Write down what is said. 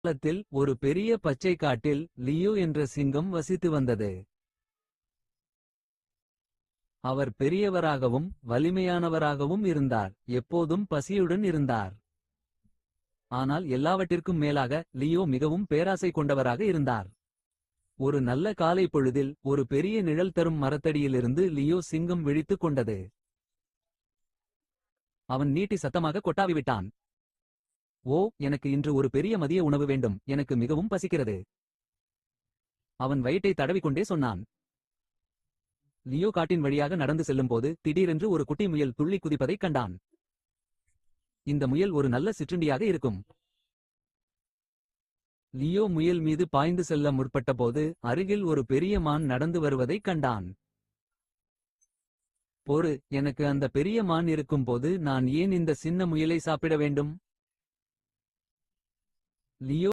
காலத்தில் ஒரு பெரிய பச்சை காட்டில் லியோ என்ற சிங்கம் வசித்து வந்தது. அவர் பெரியவராகவும் வலிமையானவராகவும் இருந்தார். எப்போதும் பசியுடன் இருந்தார். ஆனால் எல்லாவற்றிற்கும் மேலாக லியோ மிகவும் பேராசை கொண்டவராக இருந்தார். ஒரு நல்ல காலை பொழுதில் ஒரு பெரிய நிழல் தரும் மரத்தடியிலிருந்து லியோ சிங்கம் விழித்துக் கொண்டது. அவன் நீட்டி சத்தமாக கொட்டாவி விட்டான். ஓ, எனக்கு இன்று ஒரு பெரிய மதிய உணவு வேண்டும். எனக்கு மிகவும் பசிக்கிறது. அவன் வயிற்றை தடவிக்கொண்டே சொன்னான். லியோ காட்டின் வழியாக நடந்து செல்லும்போது திடீரென்று ஒரு குட்டி முயல் துள்ளி குதிப்பதைக் கண்டான். இந்த முயல் ஒரு நல்ல சிற்றுண்டியாக இருக்கும். லியோ முயல் மீது பாய்ந்து செல்ல முற்பட்டபோது அருகில் ஒரு பெரிய மான் நடந்து வருவதைக் கண்டான். பொறு, எனக்கு அந்த பெரிய மான் இருக்கும்போது நான் ஏன் இந்த சின்ன முயலை சாப்பிட வேண்டும்? லியோ